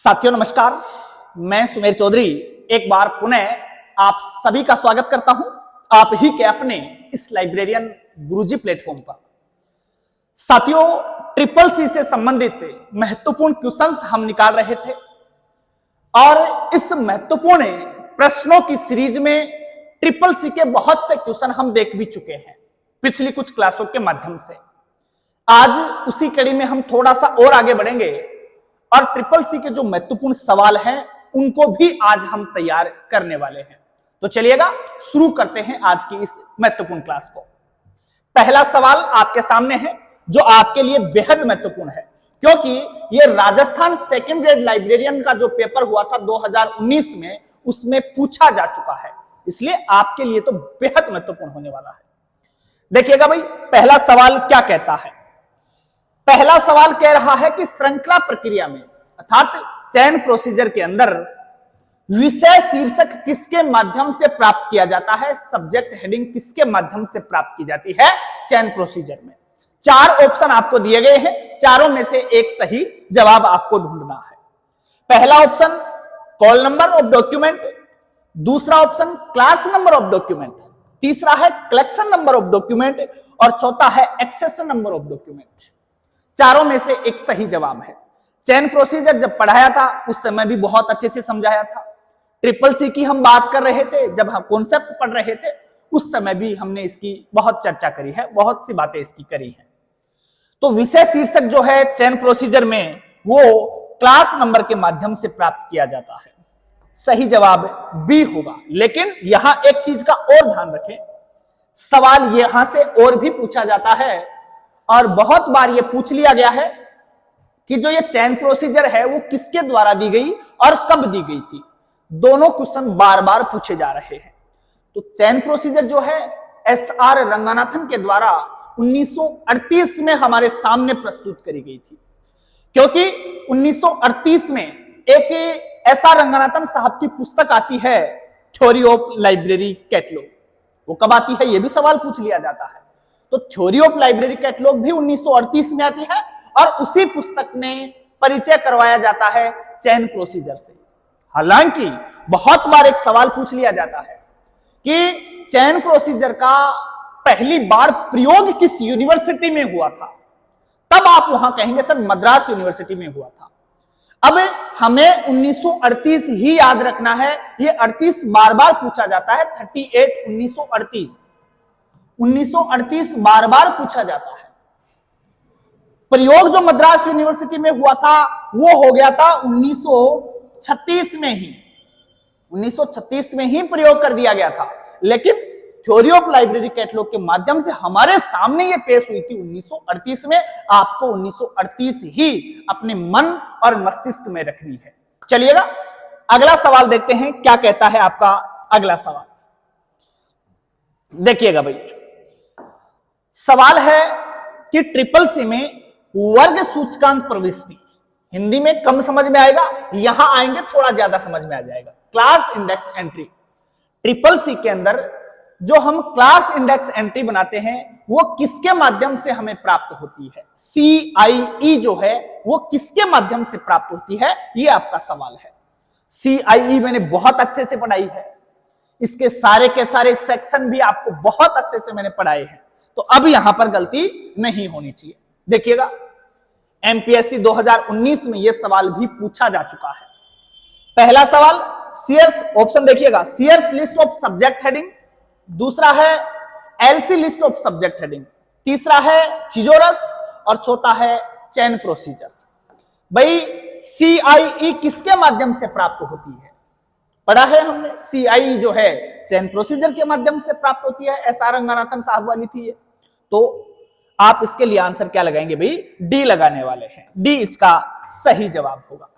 साथियों नमस्कार, मैं सुमेर चौधरी एक बार पुनः आप सभी का स्वागत करता हूं आप ही के अपने इस लाइब्रेरियन गुरुजी प्लेटफॉर्म पर। साथियों, ट्रिपल सी से संबंधित महत्वपूर्ण क्वेश्चंस हम निकाल रहे थे और इस महत्वपूर्ण प्रश्नों की सीरीज में ट्रिपल सी के बहुत से क्वेश्चन हम देख भी चुके हैं पिछली कुछ क्लासों के माध्यम से। आज उसी कड़ी में हम थोड़ा सा और आगे बढ़ेंगे और ट्रिपल सी के जो महत्वपूर्ण सवाल हैं उनको भी आज हम तैयार करने वाले हैं। तो चलिएगा शुरू करते हैं आज की इस महत्वपूर्ण क्लास को। पहला सवाल आपके सामने है जो आपके लिए बेहद महत्वपूर्ण है, क्योंकि ये राजस्थान सेकंड ग्रेड लाइब्रेरियन का जो पेपर हुआ था 2019 में, उसमें पूछा जा चुका है, इसलिए आपके लिए तो बेहद महत्वपूर्ण होने वाला है। देखिएगा भाई, पहला सवाल क्या कहता है। पहला सवाल कह रहा है कि श्रृंखला प्रक्रिया में अर्थात चयन प्रोसीजर के अंदर विषय शीर्षक किसके माध्यम से प्राप्त किया जाता है, सब्जेक्ट हेडिंग किसके माध्यम से प्राप्त की जाती है चयन प्रोसीजर में। चार ऑप्शन आपको दिए गए हैं, चारों में से एक सही जवाब आपको ढूंढना है। पहला option call number of document, दूसरा option class number of document, तीसरा है कलेक्शन नंबर ऑफ डॉक्यूमेंट और चौथा है एक्सेशन नंबर ऑफ डॉक्यूमेंट। चारों में से एक सही जवाब है। चयन प्रोसीजर जब पढ़ाया था उस समय भी बहुत अच्छे से समझाया था। ट्रिपल सी की हम बात कर रहे थे, जब हम कॉन्सेप्ट पढ़ रहे थे उस समय भी हमने इसकी बहुत चर्चा करी है, बहुत सी बातें इसकी करी हैं। तो विषय शीर्षक जो है चयन प्रोसीजर में वो क्लास नंबर के माध्यम से प्राप्त किया जाता है। सही जवाब बी होगा। लेकिन यहां एक चीज का और ध्यान रखें, सवाल यहां से और भी पूछा जाता है और बहुत बार ये पूछ लिया गया है कि जो ये चयन प्रोसीजर है वो किसके द्वारा दी गई और कब दी गई थी। दोनों क्वेश्चन बार बार पूछे जा रहे हैं। तो चयन प्रोसीजर जो है एस.आर. रंगनाथन के द्वारा 1938 में हमारे सामने प्रस्तुत करी गई थी, क्योंकि 1938 में एक एस.आर. रंगनाथन साहब की पुस्तक आती है थ्योरी ऑफ लाइब्रेरी कैटलॉग। वो कब आती है ये भी सवाल पूछ लिया जाता है। तो थ्योरी ऑफ लाइब्रेरी कैटलॉग भी 1938 में आती है और उसी पुस्तक में परिचय करवाया जाता है चयन प्रोसीजर से। हालांकि बहुत बार एक सवाल पूछ लिया जाता है कि चयन प्रोसीजर का पहली बार प्रयोग किस यूनिवर्सिटी में हुआ था, तब आप वहां कहेंगे सर मद्रास यूनिवर्सिटी में हुआ था। अब हमें 1938 ही याद रखना है, ये 38 बार बार पूछा जाता है। 38 1938 बार बार पूछा जाता है। प्रयोग जो मद्रास यूनिवर्सिटी में हुआ था वो हो गया था 1936 में ही। 1936 में ही प्रयोग कर दिया गया था, लेकिन थ्योरी ऑफ लाइब्रेरी कैटलॉग के माध्यम से हमारे सामने ये पेश हुई थी 1938 में। आपको 1938 ही अपने मन और मस्तिष्क में रखनी है। चलिएगा अगला सवाल देखते हैं क्या कहता है आपका अगला सवाल। देखिएगा भाई, सवाल है कि ट्रिपल सी में वर्ग सूचकांक प्रविष्टि, हिंदी में कम समझ में आएगा, यहां आएंगे थोड़ा ज्यादा समझ में आ जाएगा। Class index entry, triple C के अंदर जो हम क्लास इंडेक्स एंट्री बनाते हैं वो किसके माध्यम से हमें प्राप्त होती है, CIE जो है वो किसके माध्यम से प्राप्त होती है, ये आपका सवाल है। CIE मैंने बहुत अच्छे से पढ़ाई है, इसके सारे के सारे सेक्शन भी आपको बहुत अच्छे से मैंने पढ़ाए हैं, तो अब यहां पर गलती नहीं होनी चाहिए। देखिएगा MPSC 2019 में यह सवाल भी पूछा जा चुका है। पहला सवाल सीयर्स, ऑप्शन देखिएगा, Sears list of subject heading, दूसरा है LC list of subject heading, तीसरा है थिजोरस और चौथा है चयन प्रोसीजर। भाई CIE किसके माध्यम से प्राप्त होती है, पढ़ा है हमने। CIE जो है चयन प्रोसीजर के माध्यम से प्राप्त होती है, एस.आर. रंगनाथन साहब वाली थी ये। तो आप इसके लिए आंसर क्या लगाएंगे भाई, डी लगाने वाले हैं। डी इसका सही जवाब होगा।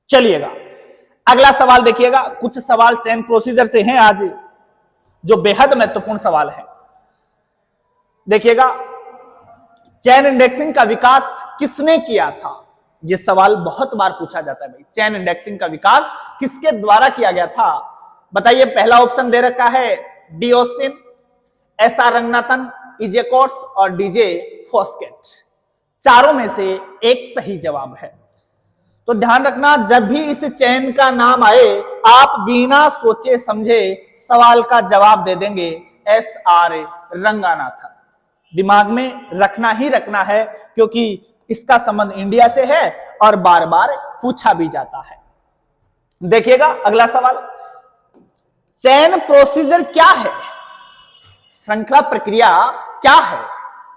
चलिएगा अगला सवाल देखिएगा। कुछ सवाल चयन प्रोसीजर से हैं आज जो बेहद महत्वपूर्ण सवाल है। देखिएगा, चयन इंडेक्सिंग का विकास किसने किया था, यह सवाल बहुत बार पूछा जाता है भाई। चयन इंडेक्सिंग का विकास किसके द्वारा किया गया था, बताइए। पहला ऑप्शन दे रखा है D Austin, SR. Ranganathan, E.J. Quotes और D.J. फोस्केट। चारों में से एक सही जवाब है। तो ध्यान रखना, जब भी इस चैन का नाम आए आप बिना सोचे समझे सवाल का जवाब दे देंगे, SR रंगानाथन। दिमाग में रखना ही रखना है, क्योंकि इसका संबंध इंडिया से है और बार बार पूछा भी जाता है। देखिएगा अगला सवाल, चैन प्रोसीजर क्या है? श्रृंखला प्रक्रिया क्या है?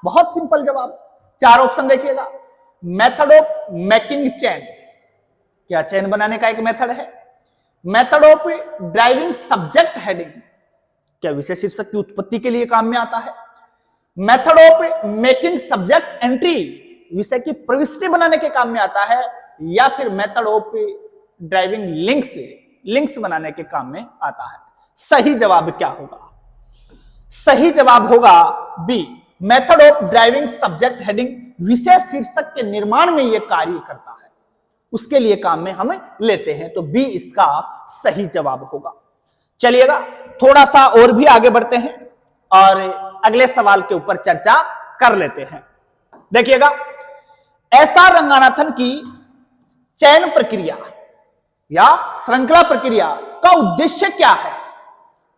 बहुत सिंपल जवाब, 4 ऑप्शन देखिएगा। मेथड ऑफ मेकिंग चैन, क्या चैन बनाने का एक मेथड है। Method of driving subject heading, क्या विषय शीर्षक की उत्पत्ति के लिए काम में आता है। Method of making subject entry, विषय की प्रविष्टि बनाने के काम में आता है, या फिर मेथड ऑफ ड्राइविंग लिंक्स बनाने के काम में आता है। सही जवाब क्या होगा? सही जवाब होगा B, method of driving subject heading विषय शीर्षक के निर्माण में यह कार्य करता है, उसके लिए काम में हम लेते हैं, तो बी इसका सही जवाब होगा। चलिएगा थोड़ा सा और भी आगे बढ़ते हैं और अगले सवाल के ऊपर चर्चा कर लेते हैं। देखिएगा, SR रंगानाथन की चयन प्रक्रिया या श्रृंखला प्रक्रिया का उद्देश्य क्या है?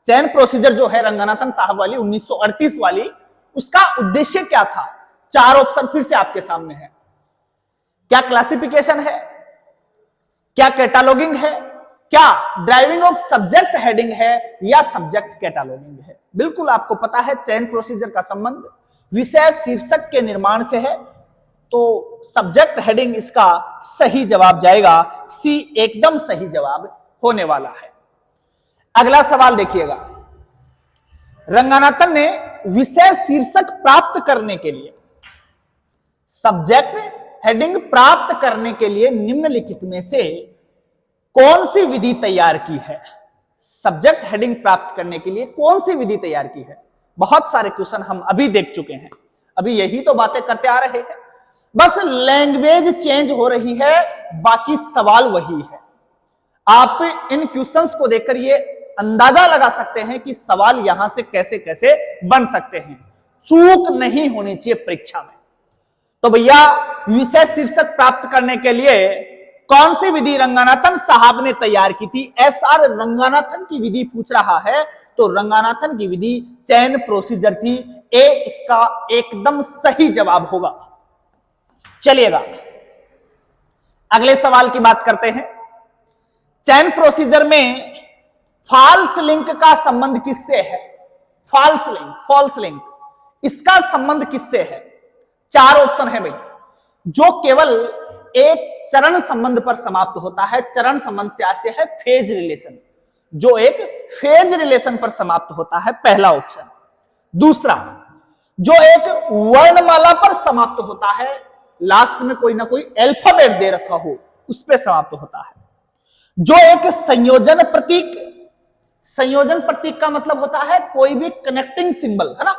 चयन प्रोसीजर जो है रंगानाथन साहब वाली 1938 वाली, उसका उद्देश्य क्या था? 4 ऑप्शन फिर से आपके सामने है। क्या क्लासिफिकेशन है, क्या कैटालॉगिंग है, क्या ड्राइविंग ऑफ सब्जेक्ट हेडिंग है, या सब्जेक्ट कैटालॉगिंग है? बिल्कुल आपको पता है चयन प्रोसीजर का संबंध विषय शीर्षक के निर्माण से है, तो सब्जेक्ट हेडिंग इसका सही जवाब जाएगा। सी एकदम सही जवाब होने वाला है। अगला सवाल देखिएगा, रंगानाथन ने विषय शीर्षक प्राप्त करने के लिए, सब्जेक्ट हेडिंग प्राप्त करने के लिए निम्नलिखित में से कौन सी विधि तैयार की है? सब्जेक्ट हेडिंग प्राप्त करने के लिए कौन सी विधि तैयार की है? बहुत सारे क्वेश्चन हम अभी देख चुके हैं, अभी यही तो बातें करते आ रहे हैं, बस लैंग्वेज चेंज हो रही है, बाकी सवाल वही है। आप इन क्वेश्चंस को देखकर ये अंदाजा लगा सकते हैं कि सवाल यहां से कैसे कैसे बन सकते हैं। चूक नहीं होनी चाहिए परीक्षा में। तो भैया, विषय शीर्षक प्राप्त करने के लिए कौन सी विधि रंगानाथन साहब ने तैयार की थी? SR रंगानाथन की विधि पूछ रहा है, तो रंगानाथन की विधि चयन प्रोसीजर थी। ए इसका एकदम सही जवाब होगा। चलिएगा अगले सवाल की बात करते हैं। चयन प्रोसीजर में फॉल्स लिंक का संबंध किससे है? फॉल्स लिंक इसका संबंध किससे है? 4 ऑप्शन है भाई, जो केवल एक चरण संबंध पर समाप्त होता है। चरण संबंध से आशय है फेज रिलेशन, जो एक फेज रिलेशन पर समाप्त होता है, पहला ऑप्शन। दूसरा, जो एक वर्णमाला पर समाप्त होता है, लास्ट में कोई ना कोई अल्फाबेट दे रखा हो, उस पर समाप्त होता है। जो एक संयोजन प्रतीक का मतलब होता है कोई भी कनेक्टिंग सिंबल, है ना,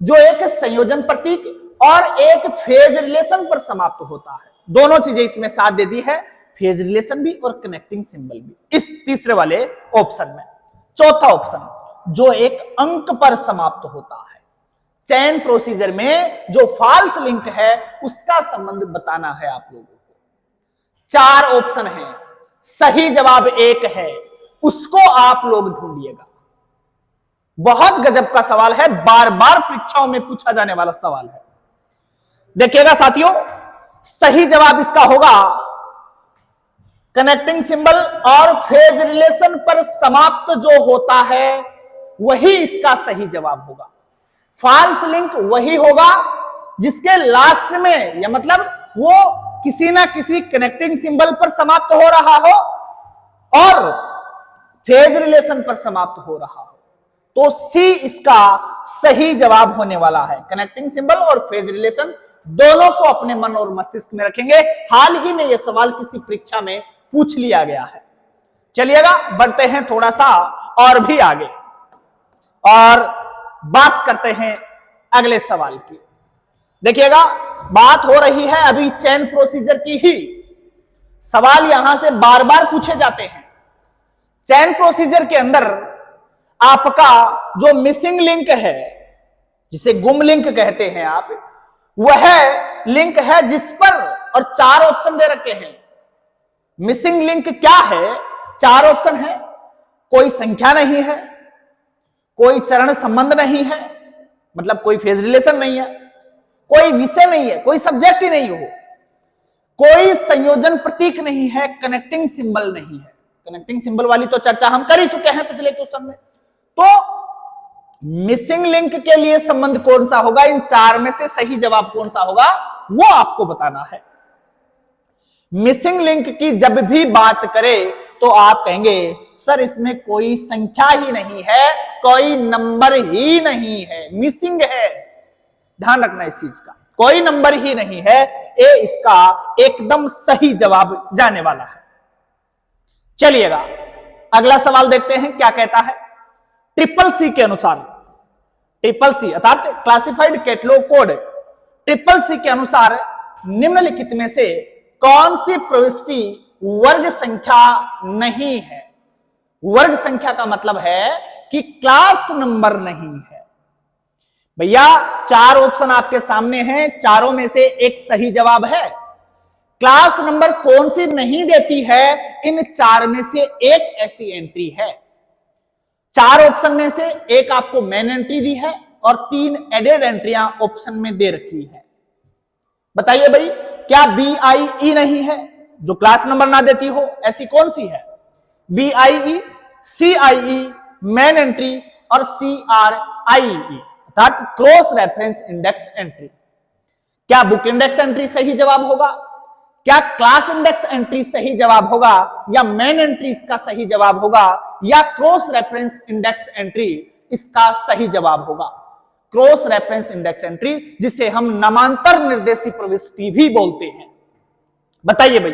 जो एक संयोजन प्रतीक और एक फेज रिलेशन पर समाप्त होता है। दोनों चीजें इसमें साथ दे दी है, फेज रिलेशन भी और कनेक्टिंग सिंबल भी, इस तीसरे वाले ऑप्शन में। चौथा ऑप्शन, जो एक अंक पर समाप्त होता है। चयन प्रोसीजर में जो फॉल्स लिंक है उसका संबंध बताना है आप लोगों को। 4 ऑप्शन है, सही जवाब एक है, उसको आप लोग ढूंढिएगा। बहुत गजब का सवाल है, बार बार परीक्षाओं में पूछा जाने वाला सवाल है। देखिएगा साथियों, सही जवाब इसका होगा कनेक्टिंग सिंबल और फेज रिलेशन पर समाप्त जो होता है वही इसका सही जवाब होगा। फॉल्स लिंक वही होगा जिसके लास्ट में, या मतलब वो किसी ना किसी कनेक्टिंग सिंबल पर समाप्त हो रहा हो और फेज रिलेशन पर समाप्त हो रहा हो, तो सी इसका सही जवाब होने वाला है। कनेक्टिंग सिंबल और फेज रिलेशन दोनों को अपने मन और मस्तिष्क में रखेंगे। हाल ही में यह सवाल किसी परीक्षा में पूछ लिया गया है। चलिएगा बढ़ते हैं थोड़ा सा और भी आगे और बात करते हैं अगले सवाल की। देखिएगा, बात हो रही है अभी चयन प्रोसीजर की ही। सवाल यहां से बार बार पूछे जाते हैं। चयन प्रोसीजर के अंदर आपका जो मिसिंग लिंक है, जिसे गुम लिंक कहते हैं आप, वह लिंक है जिस पर, और 4 ऑप्शन दे रखे हैं, मिसिंग लिंक क्या है? 4 ऑप्शन है। कोई संख्या नहीं है, कोई चरण संबंध नहीं है, मतलब कोई फेज रिलेशन नहीं है, कोई विषय नहीं है, कोई सब्जेक्ट ही नहीं हो, कोई संयोजन प्रतीक नहीं है, कनेक्टिंग सिंबल नहीं है। कनेक्टिंग सिंबल वाली तो चर्चा हम कर ही चुके हैं पिछले क्वेश्चन में। तो मिसिंग लिंक के लिए संबंध कौन सा होगा? इन 4 में से सही जवाब कौन सा होगा वो आपको बताना है। मिसिंग लिंक की जब भी बात करें तो आप कहेंगे सर इसमें कोई संख्या ही नहीं है, कोई नंबर ही नहीं है, मिसिंग है। ध्यान रखना इस चीज का, कोई नंबर ही नहीं है। ये इसका एकदम सही जवाब जाने वाला है। चलिएगा अगला सवाल देखते हैं क्या कहता है। ट्रिपल सी के अनुसार, ट्रिपल सी अर्थात classified catalogue code triple C के अनुसार निम्नलिखित में से कौन सी प्रविष्टि वर्ग संख्या नहीं है? वर्ग संख्या का मतलब है कि क्लास नंबर नहीं है। भैया 4 ऑप्शन आपके सामने हैं, चारों में से एक सही जवाब है। क्लास नंबर कौन सी नहीं देती है? इन 4 में से एक ऐसी एंट्री है। 4 ऑप्शन में से एक आपको मेन एंट्री दी है और 3 एडेड एंट्रियां ऑप्शन में दे रखी है। बताइए भाई, क्या BIE नहीं है जो क्लास नंबर ना देती हो? ऐसी कौन सी है? BIE, CIE, मेन एंट्री और CRIE अर्थात क्रॉस रेफरेंस इंडेक्स एंट्री। क्या बुक इंडेक्स एंट्री सही जवाब होगा? क्या क्लास इंडेक्स एंट्री सही जवाब होगा? या मेन एंट्री इसका सही जवाब होगा? या क्रॉस रेफरेंस इंडेक्स एंट्री इसका सही जवाब होगा? क्रॉस रेफरेंस इंडेक्स एंट्री, जिसे हम नामांतर निर्देशी प्रविष्टि भी बोलते हैं। बताइए भाई,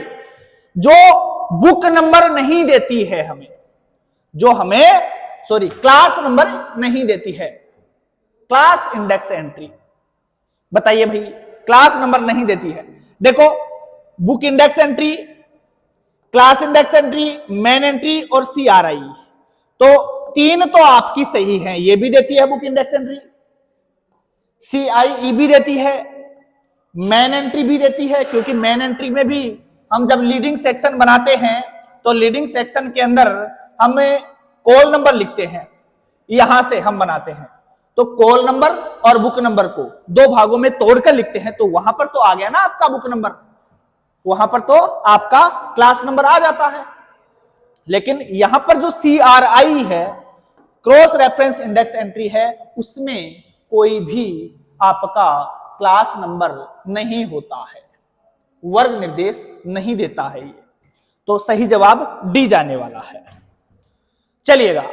जो बुक नंबर नहीं देती है हमें, जो हमें क्लास नंबर नहीं देती है, क्लास इंडेक्स एंट्री। बताइए भाई, क्लास नंबर नहीं देती है। देखो, book index entry, class index entry, main entry और CRI, तो 3 तो आपकी सही है। ये भी देती है बुक इंडेक्स एंट्री, CIE भी देती है, मेन एंट्री भी देती है, क्योंकि मेन एंट्री में भी हम जब लीडिंग सेक्शन बनाते हैं तो लीडिंग सेक्शन के अंदर हमें कॉल नंबर लिखते हैं, यहां से हम बनाते हैं। तो कॉल नंबर और बुक नंबर को 2 भागों में तोड़कर लिखते हैं, तो वहां पर तो आ गया ना आपका बुक नंबर, वहां पर तो आपका क्लास नंबर आ जाता है। लेकिन यहां पर जो CRI है, क्रॉस रेफरेंस इंडेक्स एंट्री है, उसमें कोई भी आपका क्लास नंबर नहीं होता है, वर्ग निर्देश नहीं देता है ये। तो सही जवाब डी जाने वाला है। चलिएगा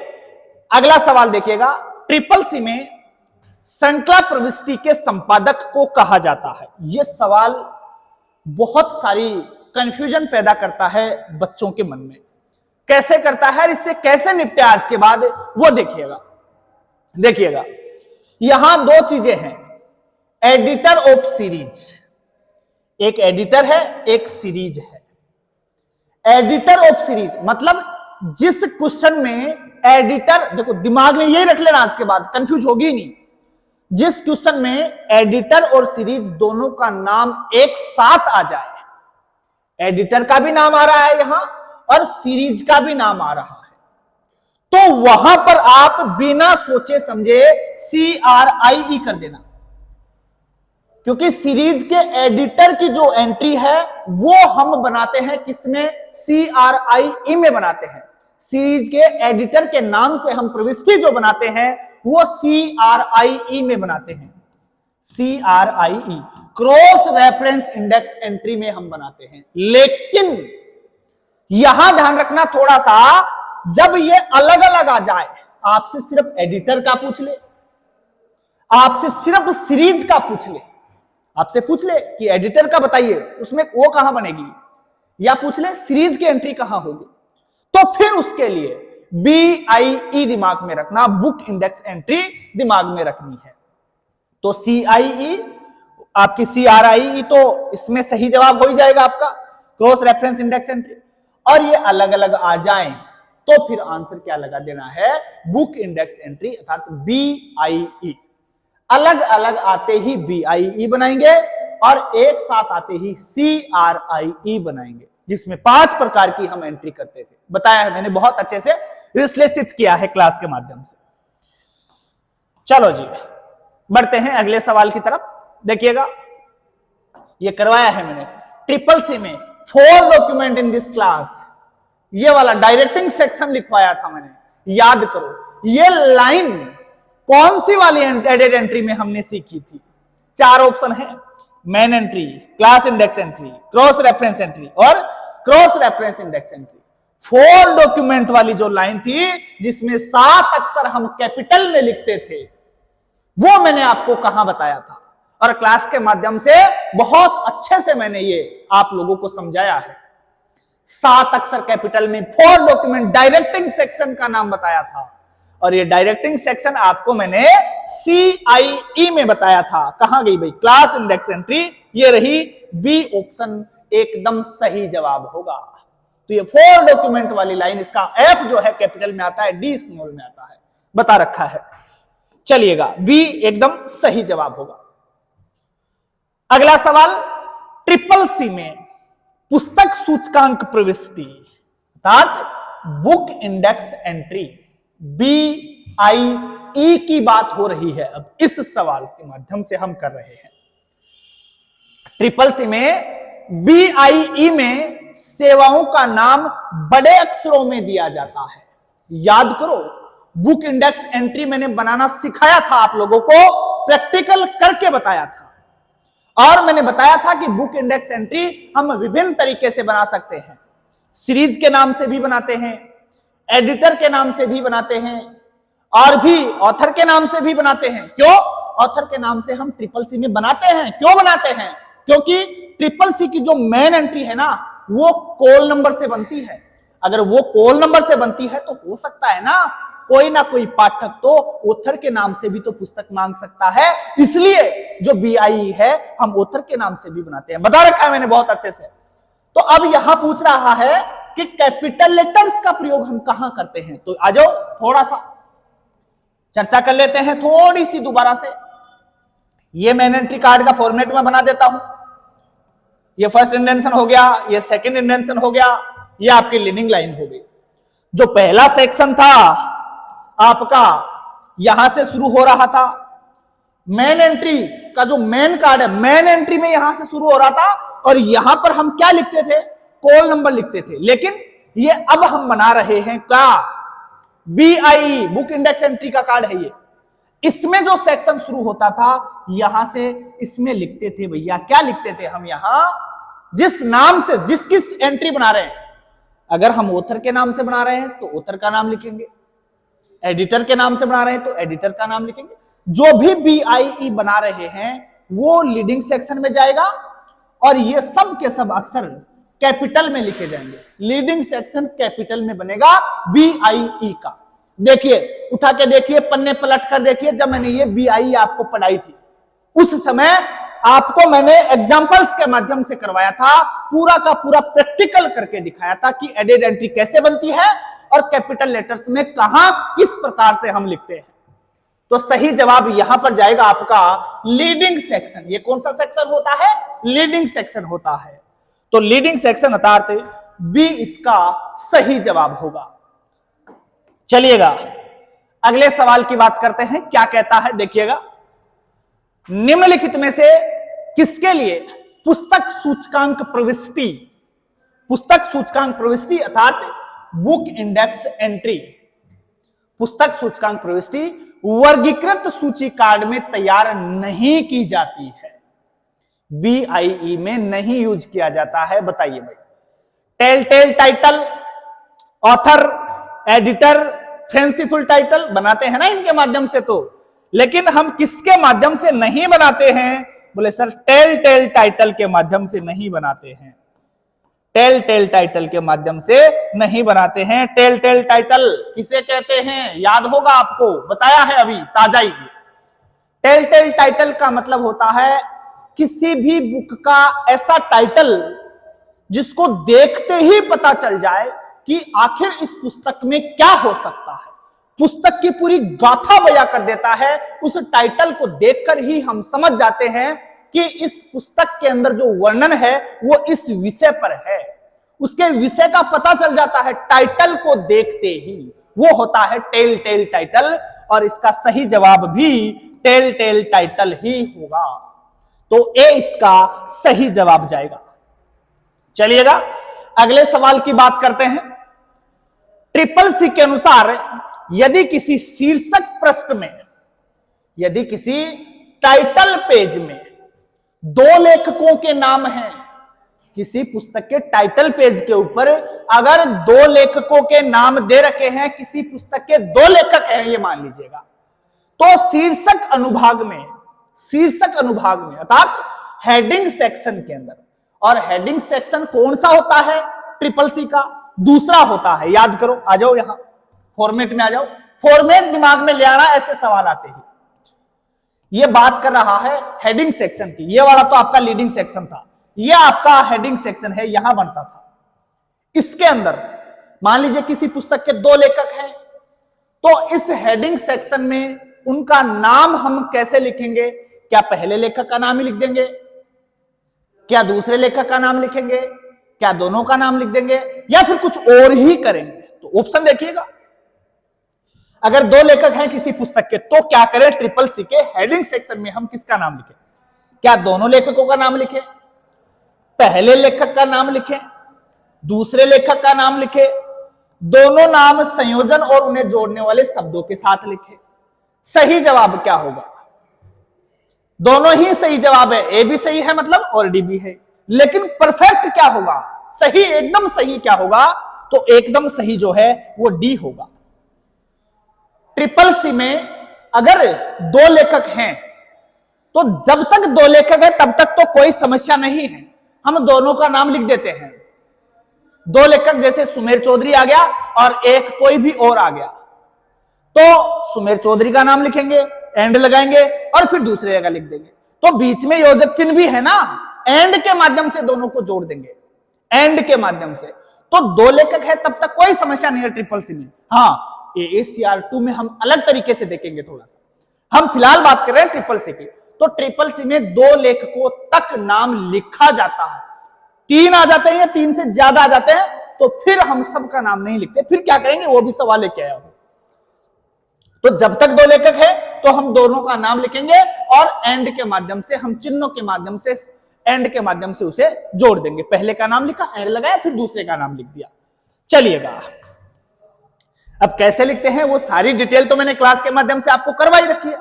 अगला सवाल देखिएगा। ट्रिपल सी में श्रृंखला प्रविष्टि के संपादक को कहा जाता है। यह सवाल बहुत सारी कंफ्यूजन पैदा करता है बच्चों के मन में। कैसे करता है, इससे कैसे निपटे आज के बाद, वो देखिएगा यहां 2 चीजें हैं, एडिटर ऑफ सीरीज। एक एडिटर है, एक सीरीज है। एडिटर ऑफ सीरीज मतलब जिस क्वेश्चन में एडिटर, देखो दिमाग में यही रख लेना, आज के बाद कंफ्यूज होगी नहीं। जिस क्वेश्चन में एडिटर और सीरीज दोनों का नाम एक साथ आ जाए, एडिटर का भी नाम आ रहा है यहां और सीरीज का भी नाम आ रहा है, तो वहां पर आप बिना सोचे समझे CRIE कर देना, क्योंकि सीरीज के एडिटर की जो एंट्री है वो हम बनाते हैं किसमें? CRIE में बनाते हैं। सीरीज के एडिटर के नाम से हम प्रविष्टि जो बनाते हैं वो CRIE में बनाते हैं। CRIE cross reference index entry में हम बनाते हैं। लेकिन यहां ध्यान रखना थोड़ा सा, जब ये अलग अलग आ जाए, आपसे सिर्फ एडिटर का पूछ ले, आपसे सिर्फ सीरीज का पूछ ले, आपसे पूछ ले कि एडिटर का बताइए, उसमें वो कहां बनेगी, या पूछ ले सीरीज की एंट्री कहां होगी, तो फिर उसके लिए BIE दिमाग में रखना, बुक इंडेक्स एंट्री दिमाग में रखनी है। तो CIE आपकी CRIE तो इसमें सही जवाब हो ही जाएगा आपका, क्रॉस रेफरेंस इंडेक्स एंट्री। और ये अलग अलग आ जाएं तो फिर आंसर क्या लगा देना है? बुक इंडेक्स एंट्री अर्थात BIE। अलग अलग आते ही BIE बनाएंगे और एक साथ आते ही CRIE बनाएंगे। जिसमें 5 प्रकार की हम एंट्री करते थे। बताया है मैंने, बहुत अच्छे से विश्लेषित किया है क्लास के माध्यम से। चलो जी, बढ़ते हैं अगले सवाल की तरफ। देखिएगा, ये करवाया है मैंने ट्रिपल सी में 4 डॉक्यूमेंट इन दिस क्लास, ये वाला डायरेक्टिंग सेक्शन लिखवाया था मैंने, याद करो। ये लाइन कौन सी वाली एडेड एंट्री में हमने सीखी थी? 4 ऑप्शन है, main entry, class index entry, cross reference entry और cross reference index entry. 4 document वाली जो लाइन थी जिसमें 7 अक्षर हम कैपिटल में लिखते थे, वो मैंने आपको कहां बताया था और क्लास के माध्यम से बहुत अच्छे से मैंने ये आप लोगों को समझाया है। 7 अक्षर कैपिटल में 4 डॉक्यूमेंट डायरेक्टिंग सेक्शन का नाम बताया था और ये डायरेक्टिंग सेक्शन आपको मैंने CIE में बताया था। कहां गई भाई? क्लास इंडेक्स एंट्री, ये रही बी ऑप्शन, एकदम सही जवाब होगा। तो ये 4 डॉक्यूमेंट वाली लाइन, इसका F जो है कैपिटल में आता है, D स्मॉल में आता है, बता रखा है। चलिएगा, बी एकदम सही जवाब होगा। अगला सवाल, ट्रिपल सी में पुस्तक सूचकांक प्रविष्टि अर्थात बुक इंडेक्स एंट्री BIE की बात हो रही है। अब इस सवाल के माध्यम से हम कर रहे हैं। ट्रिपल सी में BIE में सेवाओं का नाम बड़े अक्षरों में दिया जाता है। याद करो, बुक इंडेक्स एंट्री मैंने बनाना सिखाया था आप लोगों को, प्रैक्टिकल करके बताया था और मैंने बताया था कि बुक इंडेक्स एंट्री हम विभिन्न तरीके से बना सकते हैं। सीरीज के नाम से भी बनाते हैं, एडिटर के नाम से भी बनाते हैं और भी ऑथर के नाम से भी बनाते हैं। क्यों ऑथर के नाम से हम ट्रिपल सी में बनाते हैं? क्यों बनाते हैं? क्योंकि ट्रिपल सी की जो मेन एंट्री है ना, वो कोल नंबर से बनती है। अगर वो कोल नंबर से बनती है तो हो सकता है ना कोई पाठक तो ऑथर के नाम से भी तो पुस्तक मांग सकता है, इसलिए जो BIE है हम ऑथर के नाम से भी बनाते हैं। बता रखा है मैंने बहुत अच्छे से। तो अब यहां पूछ रहा है कि कैपिटल लेटर्स का प्रयोग हम कहां करते हैं, तो आ जाओ थोड़ा सा चर्चा कर लेते हैं थोड़ी सी दोबारा से। ये मेन एंट्री कार्ड का फॉर्मेट में बना देता हूं। ये फर्स्ट इंडेंशन हो गया, ये सेकंड इंडेंशन हो गया, ये आपकी लीडिंग लाइन हो गई। जो पहला सेक्शन था आपका यहां से शुरू हो रहा था, मेन एंट्री का जो मेन कार्ड है, मेन एंट्री में यहां से शुरू हो रहा था और यहां पर हम क्या लिखते थे? कोल नंबर लिखते थे। लेकिन ये अब हम बना रहे हैं क्या? BIE बुक इंडेक्स एंट्री का कार्ड है ये। इसमें जो सेक्शन शुरू होता था यहां से इसमें लिखते थे भैया, क्या लिखते थे हम? यहां जिस नाम से जिसकी एंट्री बना रहे हैं, अगर हम ऑथर के नाम से बना रहे हैं तो ऑथर का नाम लिखेंगे, एडिटर के नाम से बना रहे हैं तो एडिटर का नाम लिखेंगे। जो भी BIE बना रहे हैं वो लीडिंग सेक्शन में जाएगा और ये सब के सब अक्षर कैपिटल में लिखे जाएंगे। लीडिंग सेक्शन कैपिटल में बनेगा BIE का। देखिए, उठा के देखिए, पन्ने पलट कर देखिए। जब मैंने ये BIE आपको पढ़ाई थी उस समय आपको मैंने एग्जांपल्स के माध्यम से करवाया था, पूरा का पूरा प्रैक्टिकल करके दिखाया था कि एडेड एंट्री कैसे बनती है और कैपिटल लेटर्स में कहां किस प्रकार से हम लिखते हैं। तो सही जवाब यहां पर जाएगा आपका लीडिंग सेक्शन। ये कौन सा सेक्शन होता है? लीडिंग सेक्शन होता है। तो लीडिंग सेक्शन अर्थात बी इसका सही जवाब होगा। चलिएगा अगले सवाल की बात करते हैं। क्या कहता है देखिएगा, निम्नलिखित में से किसके लिए पुस्तक सूचकांक प्रविष्टि, पुस्तक सूचकांक प्रविष्टि अर्थात बुक इंडेक्स एंट्री, पुस्तक सूचकांक प्रविष्टि वर्गीकृत सूची कार्ड में तैयार नहीं की जाती है? BIE में नहीं यूज किया जाता है। बताइए भाई। Tell title, author, editor, fanciful title बनाते हैं ना इनके माध्यम से, तो लेकिन हम किसके माध्यम से नहीं बनाते हैं? बोले सर टेल टाइटल के माध्यम से नहीं बनाते हैं। टेल टाइटल के माध्यम से नहीं बनाते हैं। टेल टाइटल किसे कहते हैं? याद होगा आपको, बताया है अभी ताजा ही। टेल टाइटल का मतलब होता है किसी भी बुक का ऐसा टाइटल जिसको देखते ही पता चल जाए कि आखिर इस पुस्तक में क्या हो सकता है। पुस्तक की पूरी गाथा बयां कर देता है। उस टाइटल को देखकर ही हम समझ जाते हैं कि इस पुस्तक के अंदर जो वर्णन है वो इस विषय पर है। उसके विषय का पता चल जाता है टाइटल को देखते ही, वो होता है टेल टेल टाइटल, और इसका सही जवाब भी टेल टेल टाइटल ही होगा। तो ए इसका सही जवाब जाएगा। चलिएगा अगले सवाल की बात करते हैं। ट्रिपल सी के अनुसार यदि किसी शीर्षक पृष्ठ में, यदि किसी टाइटल पेज में दो लेखकों के नाम हैं, किसी पुस्तक के टाइटल पेज के ऊपर अगर दो लेखकों के नाम दे रखे हैं, किसी पुस्तक के दो लेखक हैं ये मान लीजिएगा, तो शीर्षक अनुभाग में, शीर्षक अनुभाग में अर्थात हेडिंग सेक्शन के अंदर, और हेडिंग सेक्शन कौन सा होता है ट्रिपल सी का, दूसरा होता है। याद करो, आ जाओ यहां फॉर्मेट में आ जाओ, फॉर्मेट दिमाग में ले आना, ऐसे सवाल आते ही। ये बात कर रहा है हेडिंग सेक्शन की, ये वाला तो आपका लीडिंग सेक्शन था, ये आपका हेडिंग सेक्शन है, यहां बनता था। इसके अंदर मान लीजिए किसी पुस्तक के दो लेखक हैं, तो इस हेडिंग सेक्शन में उनका नाम हम कैसे लिखेंगे? क्या पहले लेखक का नाम ही लिख देंगे, क्या दूसरे लेखक का नाम लिखेंगे, क्या दोनों का नाम लिख देंगे, या फिर कुछ और ही करेंगे? तो ऑप्शन देखिएगा। अगर दो लेखक हैं किसी पुस्तक के तो क्या करें? ट्रिपल सी के हेडिंग सेक्शन में हम किसका नाम लिखें? क्या दोनों लेखकों का नाम लिखें, पहले लेखक का नाम लिखें, दूसरे लेखक का नाम लिखें, दोनों नाम संयोजन और उन्हें जोड़ने वाले शब्दों के साथ लिखें? सही जवाब क्या होगा? दोनों ही सही जवाब है, ए भी सही है मतलब और डी भी है, लेकिन परफेक्ट क्या होगा? सही, एकदम सही क्या होगा? तो एकदम सही जो है वो डी होगा। ट्रिपल सी में अगर दो लेखक हैं तो जब तक दो लेखक है तब तक तो कोई समस्या नहीं है, हम दोनों का नाम लिख देते हैं। दो लेखक जैसे सुमेर चौधरी आ गया और एक कोई भी और आ गया, तो सुमेर चौधरी का नाम लिखेंगे, एंड लगाएंगे और फिर दूसरे जगह लिख देंगे। तो बीच में योजक चिन्ह भी है ना, एंड के माध्यम से दोनों को जोड़ देंगे, एंड के माध्यम से। तो दो लेखक है तब तक कोई समस्या नहीं है ट्रिपल सी में। हाँ, AACR2 में हम अलग तरीके से देखेंगे थोड़ा सा, हम फिलहाल बात कर रहे हैं ट्रिपल सी की। तो ट्रिपल सी में दो लेखकों तक नाम लिखा जाता है, तीन आ जाते हैं या तीन से ज्यादा आ जाते हैं तो फिर हम सबका नाम नहीं लिखते, फिर क्या करेंगे वो भी सवाल लेके आया हूं। तो जब तक दो लेखक है तो हम दोनों का नाम लिखेंगे और एंड के माध्यम से, हम चिन्हों के माध्यम से, एंड के माध्यम से उसे जोड़ देंगे। पहले का नाम लिखा, एंड लगाया, फिर दूसरे का नाम लिख दिया। चलिएगा अब कैसे लिखते हैं वो सारी डिटेल तो मैंने क्लास के माध्यम से आपको करवाई रखी है,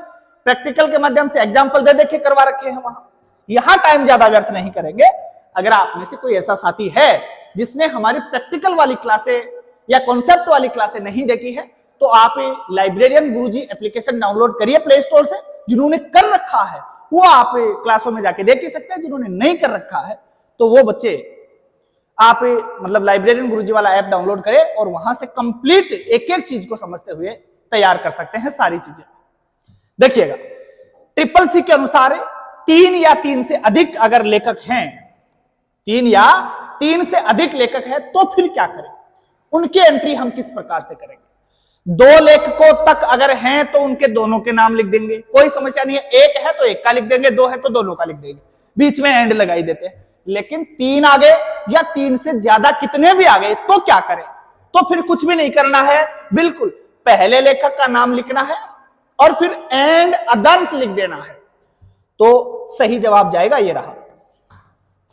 प्रैक्टिकल के माध्यम से एग्जाम्पल दे देके करवा रखे हैं वहां। यहां टाइम ज्यादा व्यर्थ नहीं करेंगे। अगर आप में से कोई ऐसा साथी है जिसने हमारी प्रैक्टिकल वाली क्लासें या कॉन्सेप्ट वाली क्लासें नहीं देखी है तो आप लाइब्रेरियन गुरुजी एप्लीकेशन डाउनलोड करिए प्ले स्टोर से। जिन्होंने कर रखा है वो आप क्लासों में जाके देख ही सकते हैं, जिन्होंने नहीं कर रखा है तो वो बच्चे आप मतलब लाइब्रेरियन गुरुजी वाला ऐप डाउनलोड करें और वहां से कंप्लीट एक एक चीज को समझते हुए तैयार कर सकते हैं सारी चीजें। देखिएगा ट्रिपल सी के अनुसार तीन या तीन से अधिक अगर लेखक हैं, तीन या तीन से अधिक लेखक है तो फिर क्या करें? उनकी एंट्री हम किस प्रकार से करेंगे? दो लेखकों तक अगर हैं तो उनके दोनों के नाम लिख देंगे, कोई समस्या नहीं है। एक है तो एक का लिख देंगे, दो है तो दोनों का लिख देंगे, बीच में एंड लगाई देते हैं। लेकिन तीन आ गए या तीन से ज्यादा कितने भी आ गए तो क्या करें? तो फिर कुछ भी नहीं करना है, बिल्कुल पहले लेखक का नाम लिखना है और फिर एंड अदर्स लिख देना है। तो सही जवाब जाएगा ये रहा,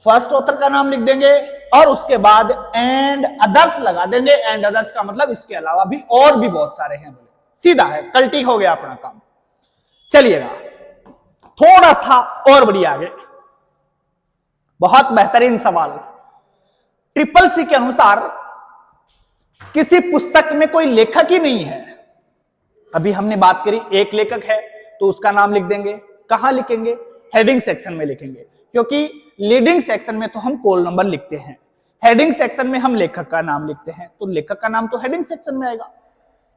फर्स्ट ऑथर का नाम लिख देंगे और उसके बाद एंड अदर्स लगा देंगे। एंड अदर्स का मतलब इसके अलावा भी और भी बहुत सारे हैं, बोले सीधा है, कल्टी हो गया अपना काम। चलिएगा थोड़ा सा और बढ़िया आगे, बहुत बेहतरीन सवाल। ट्रिपल सी के अनुसार किसी पुस्तक में कोई लेखक ही नहीं है। अभी हमने बात करी एक लेखक है तो उसका नाम लिख देंगे। कहां लिखेंगे? हेडिंग सेक्शन में लिखेंगे, क्योंकि लीडिंग सेक्शन में तो हम कॉल नंबर लिखते हैं, हेडिंग सेक्शन में हम लेखक का नाम लिखते हैं, तो लेखक का नाम तो हेडिंग सेक्शन में आएगा।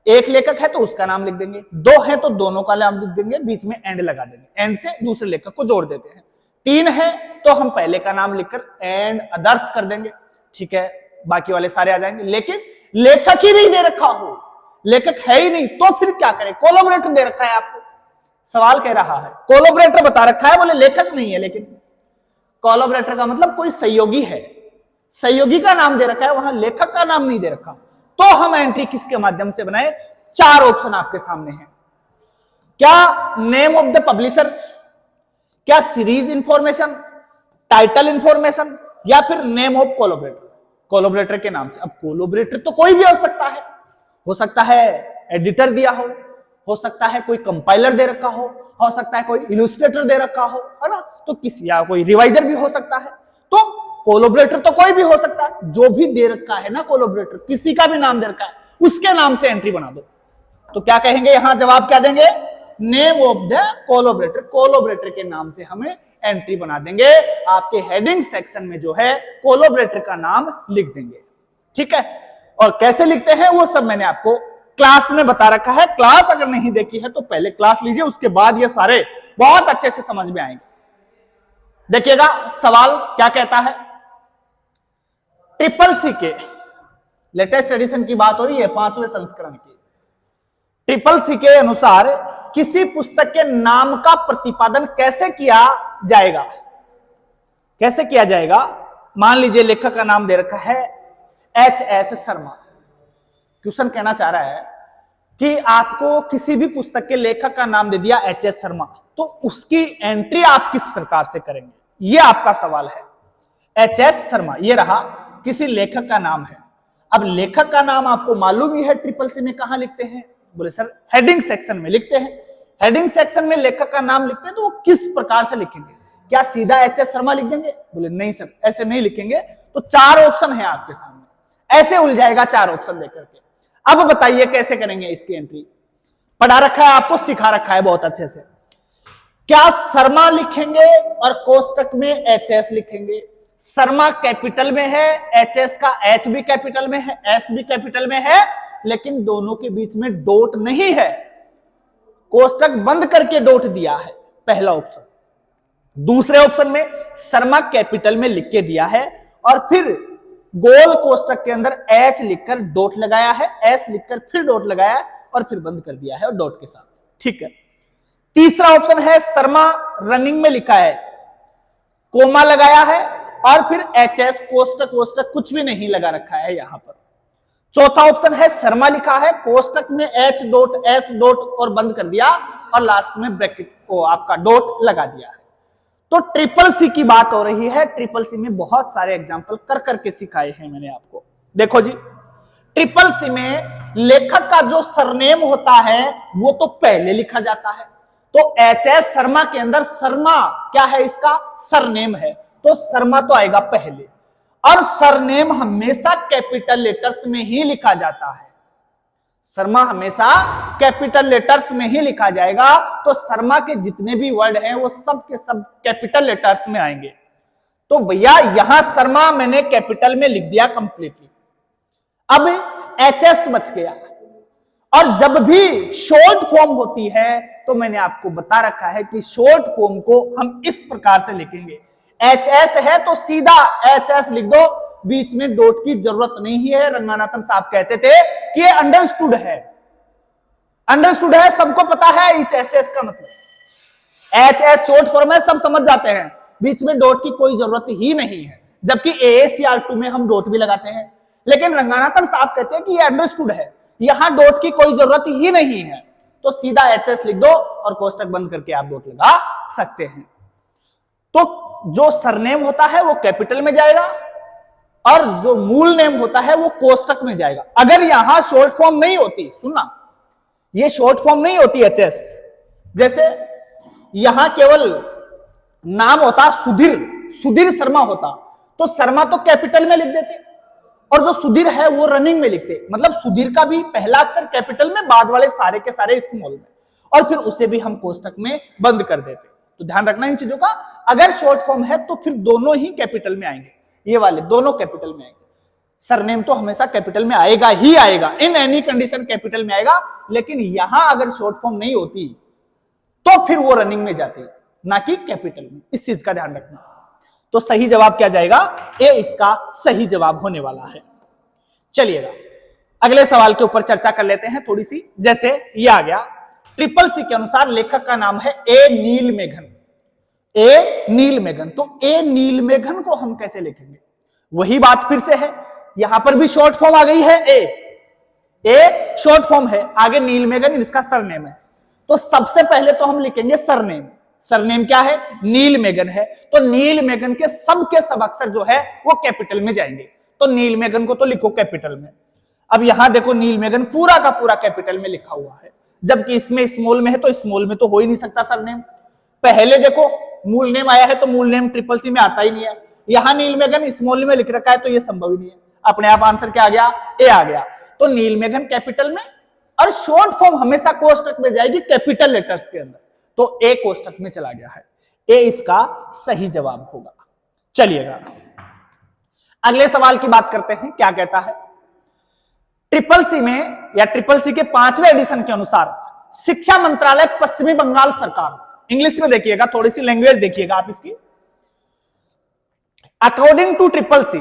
एक लेखक है तो उसका नाम लिख देंगे, दो है तो दोनों का नाम लिख देंगे, बीच में एंड लगा देंगे, एंड से दूसरे लेखक को जोड़ देते हैं। तीन है तो हम पहले का नाम लिखकर एंड अदर्स कर देंगे, ठीक है, बाकी वाले सारे आ जाएंगे। लेकिन लेखक ही नहीं दे रखा हो, लेखक है ही नहीं, तो फिर क्या करें? कोलैबोरेटर दे रखा है आपको, सवाल कह रहा है कोलैबोरेटर बता रखा है, बोले लेखक नहीं है। लेकिन कोलैबोरेटर का मतलब कोई सहयोगी है, सहयोगी का नाम दे रखा है, वहां लेखक का नाम नहीं दे रखा, तो हम एंट्री किसके माध्यम से बनाए? 4 ऑप्शन आपके सामने हैं। क्या नेम ऑफ द पब्लिशर, क्या सीरीज इंफॉर्मेशन, टाइटल इंफॉर्मेशन, या फिर नेम ऑफ कोलैबोरेटर, कोलैबोरेटर के नाम से। अब कोलैबोरेटर तो कोई भी हो सकता है एडिटर दिया हो सकता है कोई कंपाइलर दे रखा हो सकता है कोई इलस्ट्रेटर दे रखा हो, है ना, तो किसी या कोई रिवाइजर भी हो सकता है। तो कोलैबोरेटर तो कोई भी हो सकता है, जो भी दे रखा है ना कोलैबोरेटर, किसी का भी नाम दे रखा है, उसके नाम से एंट्री बना दो। तो क्या कहेंगे यहां, जवाब क्या देंगे? Name of the collaborator, collaborator के नाम से हमें एंट्री बना देंगे। आपके हेडिंग सेक्शन में जो है कोलैबोरेटर का नाम लिख देंगे, ठीक है। और कैसे लिखते हैं वो सब मैंने आपको क्लास में बता रखा है। क्लास अगर नहीं देखी है तो पहले क्लास लीजिए, उसके बाद ये सारे बहुत अच्छे से समझ में आएंगे। देखिएगा सवाल क्या कहता है। ट्रिपल सी के लेटेस्ट एडिशन की बात हो रही है, 5वें संस्करण की। ट्रिपल सी के अनुसार किसी पुस्तक के नाम का प्रतिपादन कैसे किया जाएगा? कैसे किया जाएगा? मान लीजिए लेखक का नाम दे रखा है HS शर्मा। क्वेश्चन कहना चाह रहा है कि आपको किसी भी पुस्तक के लेखक का नाम दे दिया HS शर्मा, तो उसकी एंट्री आप किस प्रकार से करेंगे? ये आपका सवाल है। HS शर्मा ये रहा, किसी लेखक का नाम है। अब लेखक का नाम आपको मालूम ही है ट्रिपल सी में कहां लिखते हैं? बोले सर हेडिंग सेक्शन में लिखते हैं। हेडिंग सेक्शन में लेखक का नाम लिखते हैं, तो वो किस प्रकार से लिखेंगे? क्या सीधा HS शर्मा लिख देंगे? बोले नहीं सर, ऐसे नहीं लिखेंगे। तो 4 ऑप्शन है आपके सामने, ऐसे उलझाएगा 4 ऑप्शन देकर के। अब बताइए कैसे करेंगे इसकी एंट्री? पढ़ा रखा है आपको, सिखा रखा है बहुत अच्छे से। क्या शर्मा लिखेंगे और कोष्टक में HS लिखेंगे? शर्मा कैपिटल में है, HS का H भी कैपिटल में है, S भी कैपिटल में है, लेकिन दोनों के बीच में डॉट नहीं है, कोष्टक बंद करके डॉट दिया है, पहला ऑप्शन। दूसरे ऑप्शन में शर्मा कैपिटल में लिख के दिया है और फिर गोल कोष्टक के अंदर H लिखकर डॉट लगाया है, S लिखकर फिर डॉट लगाया है और फिर बंद कर दिया है और डॉट के साथ, ठीक है। तीसरा ऑप्शन है शर्मा रनिंग में लिखा है, कोमा लगाया है और फिर HS कोष्टक कुछ भी नहीं लगा रखा है यहां पर। चौथा ऑप्शन है शर्मा लिखा है, कोष्टक में H डॉट S डॉट और बंद कर दिया और लास्ट में ब्रैकेट को आपका डॉट लगा दिया है। तो ट्रिपल सी की बात हो रही है। ट्रिपल सी में बहुत सारे एग्जांपल कर करके सिखाए हैं मैंने आपको। देखो जी, ट्रिपल सी में लेखक का जो सरनेम होता है वो तो पहले लिखा जाता है। तो HS शर्मा के अंदर शर्मा क्या है? इसका सरनेम है, तो शर्मा तो आएगा पहले। और सरनेम हमेशा कैपिटल लेटर्स में ही लिखा जाता है। शर्मा हमेशा कैपिटल लेटर्स में ही लिखा जाएगा, तो शर्मा के जितने भी वर्ड हैं वो सब के सब कैपिटल लेटर्स में आएंगे। तो भैया यहां शर्मा मैंने कैपिटल में लिख दिया कंप्लीटली। अब HS बच गया। और जब भी शॉर्ट फॉर्म होती है तो मैंने आपको बता रखा है कि शॉर्ट फॉर्म को हम इस प्रकार से लिखेंगे। HS है तो सीधा HS लिख दो, बीच में डॉट की जरूरत नहीं है। रंगानाथन साहब कहते थे कि ये अंडरस्टूड है, अंडरस्टूड है, सबको पता है HS का मतलब। HS शॉर्ट फॉर्म है, सब समझ जाते हैं, बीच में डॉट की कोई जरूरत ही नहीं है। जबकि AACR2 में हम डॉट भी लगाते हैं, लेकिन रंगानाथन साहब कहते हैं कि ये अंडरस्टूड है, यहां डॉट की कोई जरूरत ही नहीं है। तो सीधा HS लिख दो और कोष्टक बंद करके आप डॉट लगा सकते हैं। तो जो सरनेम होता है वो कैपिटल में जाएगा और जो मूल नेम होता है वो कोष्टक में जाएगा। अगर यहां शॉर्ट फॉर्म नहीं होती, सुनना, ये शॉर्ट फॉर्म नहीं होती HS, जैसे यहां केवल नाम होता सुधीर शर्मा होता, तो शर्मा तो कैपिटल में लिख देते और जो सुधीर है वो रनिंग में लिखते। मतलब सुधीर का भी पहला अक्षर कैपिटल में, बाद वाले सारे के सारे स्मॉल में, और फिर उसे भी हम कोष्टक में बंद कर देते। तो ध्यान रखना इन चीजों का। अगर शॉर्ट फॉर्म है तो फिर दोनों ही कैपिटल में आएंगे, ये वाले दोनों कैपिटल में आएंगे। सरनेम तो हमेशा कैपिटल में आएगा ही आएगा, इन एनी कंडीशन कैपिटल में आएगा। लेकिन यहां अगर शॉर्ट फॉर्म नहीं होती तो फिर वो रनिंग में जाती, ना कि कैपिटल में। इस चीज का ध्यान रखना। तो सही जवाब क्या जाएगा? ए इसका सही जवाब होने वाला है। चलिएगा अगले सवाल के ऊपर चर्चा कर लेते हैं थोड़ी सी। जैसे ये आ गया, ट्रिपल सी के अनुसार लेखक का नाम है A नीलमेघन। A नीलमेघन, तो A नीलमेघन को हम कैसे लिखेंगे? वही बात फिर से है, यहां पर भी शॉर्ट फॉर्म आ गई है ए शॉर्ट फॉर्म है, आगे नीलमेगन इसका सरनेम है। तो सबसे पहले तो हम लिखेंगे सरनेम। सरनेम क्या है? नीलमेगन है, तो नीलमेगन के सब अक्षर जो है वो कैपिटल में जाएंगे। तो नीलमेगन को तो लिखो कैपिटल में। अब यहां देखो नीलमेगन पूरा का पूरा कैपिटल में लिखा हुआ है, जबकि इसमें स्मॉल में है, तो स्मॉल में तो हो ही नहीं सकता सरनेम। पहले देखो मूल नेम आया है, तो मूल नेम ट्रिपल सी में आता ही नहीं है। यहां नीलमेगन स्मॉल में लिख रखा है, तो ये संभव ही नहीं है। अपने आप आंसर क्या आ गया? ए आ गया। तो नीलमेगन कैपिटल में, और शॉर्ट फॉर्म हमेशा कोष्टक में जाएगी कैपिटल लेटर्स के अंदर, तो ए कोष्टक में चला गया है। ए इसका सही जवाब होगा। चलिएगा अगले सवाल की बात करते हैं। क्या कहता है? ट्रिपल सी में या ट्रिपल सी के 5वें एडिशन के अनुसार शिक्षा मंत्रालय पश्चिमी बंगाल सरकार, इंग्लिश में देखिएगा, थोड़ी सी लैंग्वेज देखिएगा आप इसकी, अकॉर्डिंग टू ट्रिपल सी,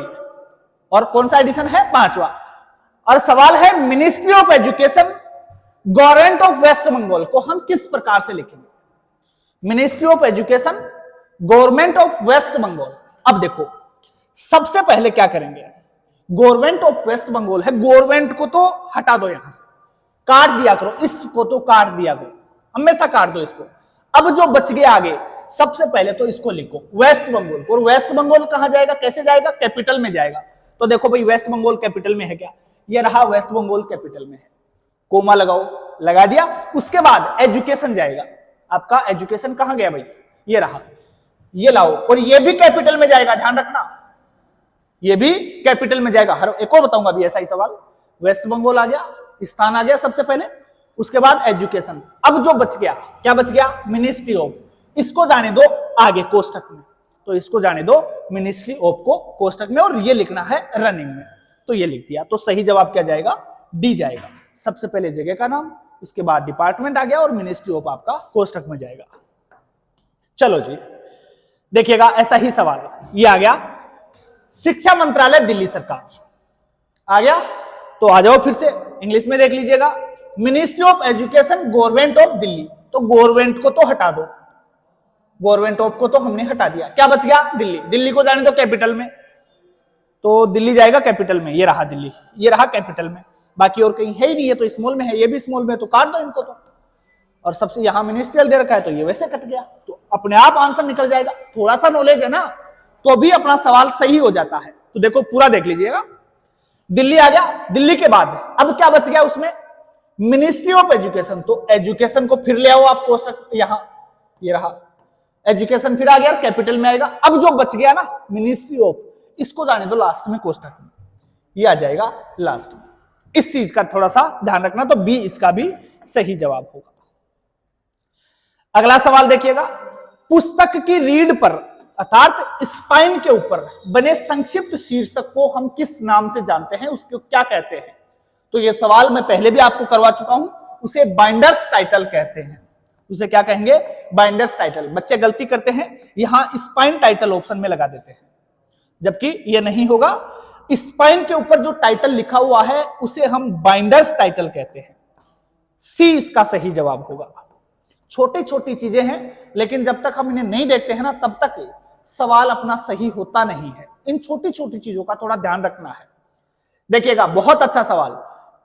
और कौन सा एडिशन है? 5वां। और सवाल है ministry of education government of West Bengal को हम किस प्रकार से लिखेंगे? Ministry of education government of West Bengal. अब देखो सबसे पहले क्या करेंगे, गवर्नमेंट ऑफ वेस्ट बंगाल है, गवर्नमेंट को तो हटा दो, यहां से काट दिया करो, इसको तो काट दिया करो, हमेशा काट दो इसको। अब जो बच गया आगे, सबसे पहले तो इसको लिखो वेस्ट बंगाल। और वेस्ट बंगाल कहां जाएगा? कैसे जाएगा? कैपिटल में जाएगा। तो देखो भाई वेस्ट बंगाल कैपिटल में है क्या? ये रहा वेस्ट बंगाल कैपिटल में है, कोमा लगाओ, लगा दिया। उसके बाद एजुकेशन जाएगा, आपका एजुकेशन कहां गया भाई? ये रहा, ये लाओ, और ये भी कैपिटल में जाएगा, ध्यान रखना, ये भी कैपिटल में जाएगा। हर एक और बताऊंगा अभी ऐसा ही सवाल। वेस्ट बंगाल आ गया, स्थान आ गया सबसे पहले, उसके बाद एजुकेशन। अब जो बच गया, क्या बच गया? मिनिस्ट्री ऑफ, इसको जाने दो आगे कोष्टक में, तो इसको जाने दो मिनिस्ट्री ऑफ को कोष्टक में, और ये लिखना है रनिंग में, तो ये लिख दिया। तो सही जवाब क्या जाएगा? डी जाएगा। सबसे पहले जगह का नाम, उसके बाद डिपार्टमेंट आ गया, और मिनिस्ट्री ऑफ आपका कोष्टक में जाएगा। चलो जी देखिएगा ऐसा ही सवाल ये आ गया, शिक्षा मंत्रालय दिल्ली सरकार आ गया। तो आ जाओ फिर से इंग्लिश में देख लीजिएगा, ministry of education government of Delhi, तो गवर्नमेंट को तो हटा दो, गवर्नमेंट ऑफ को तो हमने हटा दिया, क्या बच गया? दिल्ली। दिल्ली को जाने दो कैपिटल में, तो दिल्ली जाएगा कैपिटल में, ये रहा दिल्ली, ये रहा कैपिटल में, बाकी और कहीं है ही नहीं है, तो स्मॉल में है, ये भी स्मॉल में, तो काट दो इनको तो। और सबसे यहां मिनिस्ट्रियल दे रखा है, तो ये वैसे कट गया, तो अपने आप आंसर निकल जाएगा। थोड़ा सा नॉलेज है ना, तो भी अपना सवाल सही हो जाता है। तो देखो पूरा देख लीजिएगा, दिल्ली आ गया, दिल्ली के बाद अब क्या बच गया उसमें? मिनिस्ट्री ऑफ एजुकेशन, तो एजुकेशन को फिर ले आओ आप कोष्टक, यहां ये रहा एजुकेशन, फिर आ गया कैपिटल में आएगा। अब जो बच गया ना मिनिस्ट्री ऑफ, इसको जाने दो लास्ट में कोष्टक में, ये आ जाएगा लास्ट में। इस चीज का थोड़ा सा ध्यान रखना, तो बी इसका भी सही जवाब होगा। अगला सवाल देखिएगा, पुस्तक की रीढ़ पर अर्थात स्पाइन के ऊपर बने संक्षिप्त शीर्षक को हम किस नाम से जानते हैं, उसको क्या कहते हैं? तो यह सवाल मैं पहले भी आपको करवा चुका हूं, उसे बाइंडर्स टाइटल कहते हैं। उसे क्या कहेंगे? Binders title. बच्चे गलती करते हैं, यहां स्पाइन टाइटल ऑप्शन में लगा देते हैं, जबकि यह नहीं होगा। स्पाइन के ऊपर जो टाइटल लिखा हुआ है उसे हम बाइंडर्स टाइटल कहते हैं। सी इसका सही जवाब होगा। छोटी छोटी चीजें हैं, लेकिन जब तक हम इन्हें नहीं देखते हैं ना, तब तक सवाल अपना सही होता नहीं है। इन छोटी छोटी चीजों का थोड़ा ध्यान रखना है। देखिएगा बहुत अच्छा सवाल,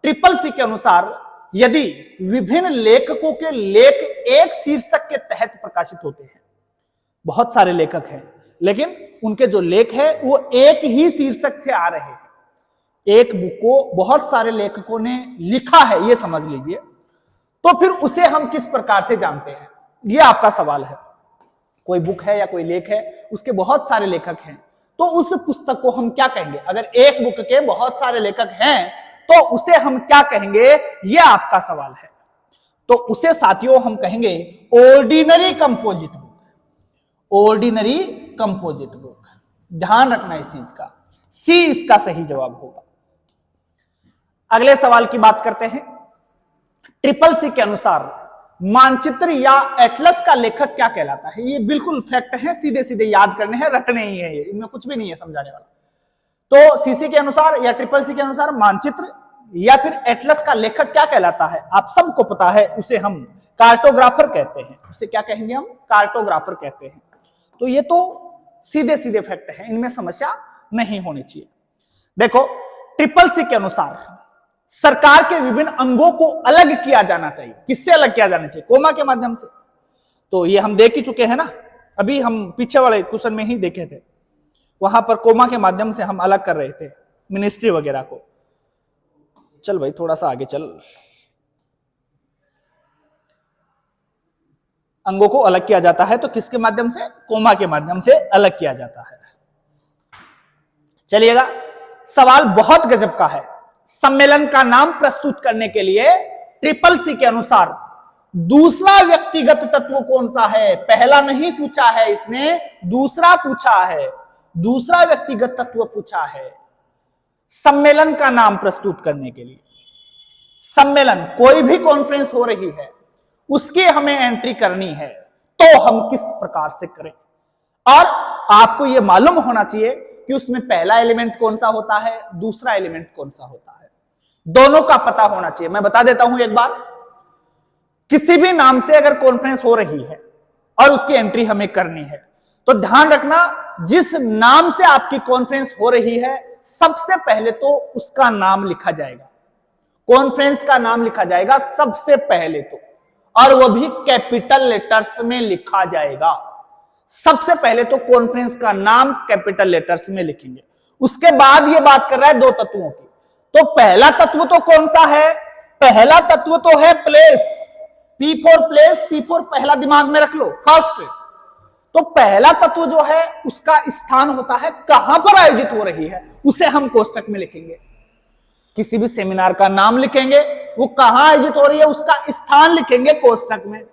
ट्रिपल सी के अनुसार यदि विभिन्न लेखकों के लेख एक शीर्षक के तहत प्रकाशित होते हैं, बहुत सारे लेखक हैं, लेकिन उनके जो लेख है वो एक ही शीर्षक से आ रहे हैं, एक बुक को बहुत सारे लेखकों ने लिखा है, ये समझ लीजिए, तो फिर उसे हम किस प्रकार से जानते हैं? ये आपका सवाल है। कोई बुक है या कोई लेख है, उसके बहुत सारे लेखक हैं, तो उस पुस्तक को हम क्या कहेंगे? अगर एक बुक के बहुत सारे लेखक हैं तो उसे हम क्या कहेंगे? ये आपका सवाल है। तो उसे साथियों हम कहेंगे ordinary composite book, ordinary composite book. ध्यान रखना इस चीज का, सी इसका सही जवाब होगा। अगले सवाल की बात करते हैं। ट्रिपल सी के अनुसार मानचित्र या एटलस का लेखक क्या कहलाता है? ये बिल्कुल फैक्ट है, सीधे सीधे याद करने हैं, रटने ही है, ये इनमें कुछ भी नहीं है समझाने वाला। तो सीसी के अनुसार या ट्रिपल सी के अनुसार मानचित्र या फिर एटलस का लेखक क्या कहलाता है? आप सबको पता है, उसे हम कार्टोग्राफर कहते हैं। उसे क्या कहेंगे? हम कार्टोग्राफर कहते हैं। तो ये तो सीधे सीधे फैक्ट है, इनमें समस्या नहीं होनी चाहिए। देखो, ट्रिपल सी के अनुसार सरकार के विभिन्न अंगों को अलग किया जाना चाहिए। किससे अलग किया जाना चाहिए? कोमा के माध्यम से। तो ये हम देख ही चुके हैं ना, अभी हम पीछे वाले क्वेश्चन में ही देखे थे, वहां पर कोमा के माध्यम से हम अलग कर रहे थे मिनिस्ट्री वगैरह को। चल भाई थोड़ा सा आगे चल। अंगों को अलग किया जाता है तो किसके माध्यम से? कोमा के माध्यम से अलग किया जाता है। चलिएगा, सवाल बहुत गजब का है। सम्मेलन का नाम प्रस्तुत करने के लिए ट्रिपल सी के अनुसार दूसरा व्यक्तिगत तत्व कौन सा है? पहला नहीं पूछा है इसने, दूसरा पूछा है, दूसरा व्यक्तिगत तत्व पूछा है सम्मेलन का नाम प्रस्तुत करने के लिए। सम्मेलन, कोई भी कॉन्फ्रेंस हो रही है उसकी हमें एंट्री करनी है, तो हम किस प्रकार से करें? और आपको यह मालूम होना चाहिए कि उसमें पहला एलिमेंट कौन सा होता है, दूसरा एलिमेंट कौन सा होता है, दोनों का पता होना चाहिए। मैं बता देता हूं एक बार, किसी भी नाम से अगर कॉन्फ्रेंस हो रही है और उसकी एंट्री हमें करनी है, तो ध्यान रखना, जिस नाम से आपकी कॉन्फ्रेंस हो रही है सबसे पहले तो उसका नाम लिखा जाएगा, कॉन्फ्रेंस का नाम लिखा जाएगा सबसे पहले तो, और वो भी कैपिटल लेटर्स में लिखा जाएगा। सबसे पहले तो कॉन्फ्रेंस का नाम कैपिटल लेटर्स में लिखेंगे। उसके बाद ये बात कर रहा है दो तत्वों की, तो पहला तत्व तो कौन सा है? पहला तत्व तो है place, P for place, P for पहला, दिमाग में रख लो, फर्स्ट। तो पहला तत्व जो है उसका स्थान होता है, कहां पर आयोजित हो रही है उसे हम कोष्टक में लिखेंगे। किसी भी सेमिनार का नाम लिखेंगे, वो कहां आयोजित हो रही है उसका स्थान लिखेंगे कोष्टक में।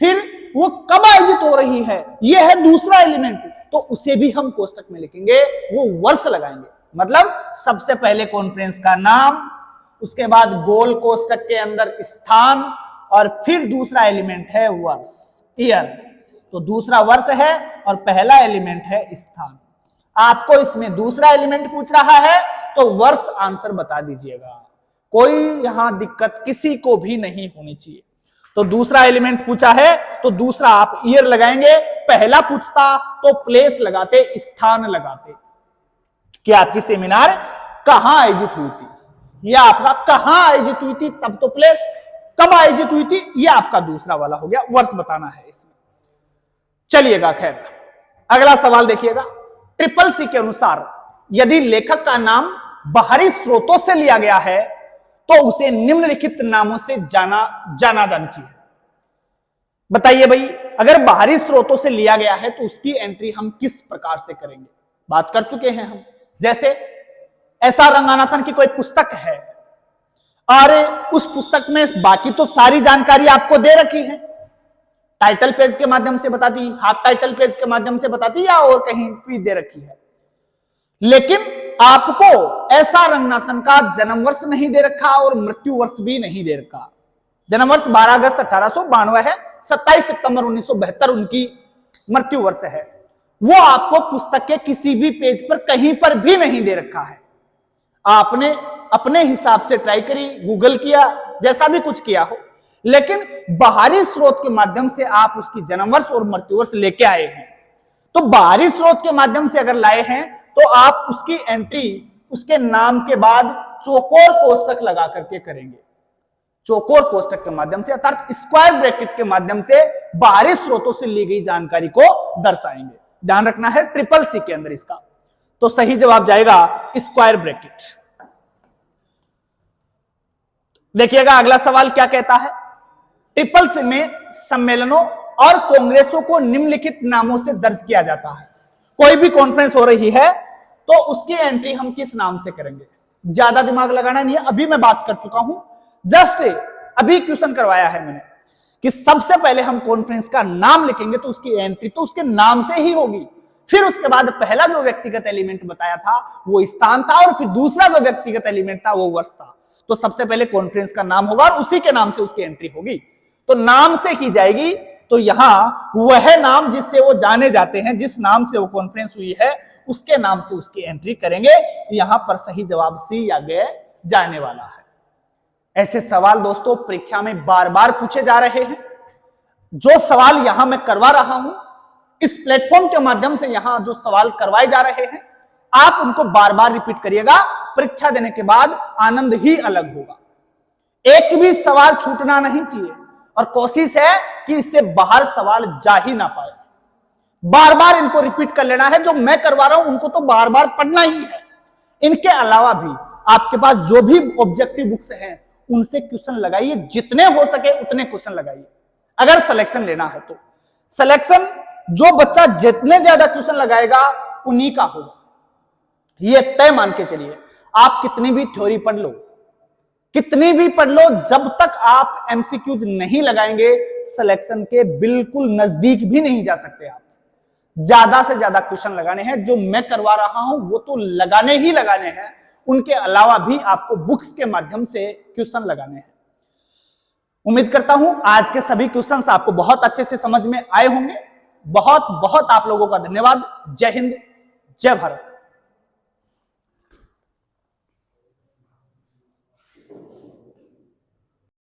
फिर वो कब आयोजित हो रही है, यह है दूसरा एलिमेंट, तो उसे भी हम कोष्टक में लिखेंगे, वो वर्ष लगाएंगे। मतलब सबसे पहले कॉन्फ्रेंस का नाम, उसके बाद गोल कोष्टक के अंदर स्थान, और फिर दूसरा एलिमेंट है वर्ष, ईयर। तो दूसरा वर्ष है और पहला एलिमेंट है स्थान। आपको इसमें दूसरा एलिमेंट पूछ रहा है तो वर्ष आंसर बता दीजिएगा, कोई यहां दिक्कत किसी को भी नहीं होनी चाहिए। तो दूसरा एलिमेंट पूछा है तो दूसरा आप ईयर लगाएंगे, पहला पूछता तो प्लेस लगाते, स्थान लगाते कि आपकी सेमिनार कहां आयोजित हुई थी, यह आपका कहां आयोजित हुई थी, तब तो प्लेस, कब आयोजित हुई थी यह आपका दूसरा वाला हो गया, वर्ष बताना है इसमें। चलिएगा, खैर अगला सवाल देखिएगा। ट्रिपल सी के अनुसार यदि लेखक का नाम बाहरी स्रोतों से लिया गया है तो उसे निम्नलिखित नामों से जाना जाना चाहिए। बताइए भाई, अगर बाहरी स्रोतों से लिया गया है तो उसकी एंट्री हम किस प्रकार से करेंगे? बात कर चुके हैं हम। जैसे एस.आर. रंगानाथन की कोई पुस्तक है और उस पुस्तक में बाकी तो सारी जानकारी आपको दे रखी है, टाइटल पेज के माध्यम से बताती, हाफ टाइटल पेज के माध्यम से बताती, या और कहीं भी दे रखी है, लेकिन आपको एस.आर. रंगनाथन का जन्म वर्ष नहीं दे रखा और मृत्यु वर्ष भी नहीं दे रखा। जन्म वर्ष 12 अगस्त 1892 है, 27 सितंबर 1972 उनकी मृत्यु वर्ष है। वो आपको पुस्तक के किसी भी पेज पर कहीं पर भी नहीं दे रखा है। आपने अपने हिसाब से ट्राई करी, गूगल किया, जैसा भी कुछ किया हो, लेकिन बाहरी स्रोत के माध्यम से आप उसकी जन्म वर्ष और मृत्यु वर्ष लेके आए हैं। तो बाहरी स्रोत के माध्यम से अगर लाए हैं तो आप उसकी एंट्री उसके नाम के बाद चौकोर कोष्टक लगा करके करेंगे, चौकोर कोष्टक के माध्यम से, अर्थात स्क्वायर ब्रैकेट के माध्यम से बाहरी स्रोतों से ली गई जानकारी को दर्शाएंगे। ध्यान रखना है ट्रिपल सी के अंदर इसका, तो सही जवाब जाएगा स्क्वायर ब्रैकेट। देखिएगा अगला सवाल क्या कहता है। ट्रिपल सी में सम्मेलनों और कांग्रेसों को निम्नलिखित नामों से दर्ज किया जाता है। कोई भी कॉन्फ्रेंस हो रही है तो उसकी एंट्री हम किस नाम से करेंगे? ज्यादा दिमाग लगाना नहीं है, अभी मैं बात कर चुका हूं, जस्ट अभी क्वेश्चन करवाया है मैंने कि सबसे पहले हम कॉन्फ्रेंस का नाम लिखेंगे तो उसकी एंट्री तो उसके नाम से ही होगी। फिर उसके बाद पहला जो व्यक्तिगत एलिमेंट बताया था वो स्थान था, और फिर दूसरा जो व्यक्तिगत एलिमेंट था वो वर्ष था। तो सबसे पहले कॉन्फ्रेंस का नाम होगा और उसी के नाम से उसकी एंट्री होगी, तो नाम से की जाएगी। तो यहां वह नाम जिससे वो जाने जाते हैं, जिस नाम से वो कॉन्फ्रेंस हुई है उसके नाम से उसकी एंट्री करेंगे। यहां पर सही जवाब सी आगे जाने वाला है। ऐसे सवाल दोस्तों परीक्षा में बार बार पूछे जा रहे हैं। जो सवाल यहां मैं करवा रहा हूं, इस प्लेटफॉर्म के माध्यम से यहां जो सवाल करवाए जा रहे हैं, आप उनको बार बार रिपीट करिएगा। परीक्षा देने के बाद आनंद ही अलग होगा। एक भी सवाल छूटना नहीं चाहिए और कोशिश है कि इससे बाहर सवाल जा ही ना पाए। बार बार इनको रिपीट कर लेना है। जो मैं करवा रहा हूं उनको तो बार बार पढ़ना ही है। इनके अलावा भी आपके पास जो भी ऑब्जेक्टिव बुक्स हैं उनसे क्वेश्चन लगाइए, जितने हो सके उतने क्वेश्चन लगाइए। अगर सिलेक्शन लेना है तो सिलेक्शन जो बच्चा जितने ज्यादा क्वेश्चन लगाएगा उन्हीं का होगा, ये तय मान के चलिए। आप कितनी भी थ्योरी पढ़ लो, कितनी भी पढ़ लो, जब तक आप एमसीक्यूज नहीं लगाएंगे सिलेक्शन के बिल्कुल नजदीक भी नहीं जा सकते। आप ज्यादा से ज्यादा क्वेश्चन लगाने हैं। जो मैं करवा रहा हूं वो तो लगाने ही लगाने हैं, उनके अलावा भी आपको बुक्स के माध्यम से क्वेश्चन लगाने हैं। उम्मीद करता हूं आज के सभी क्वेश्चंस आपको बहुत अच्छे से समझ में आए होंगे। बहुत बहुत आप लोगों का धन्यवाद। जय हिंद, जय भारत।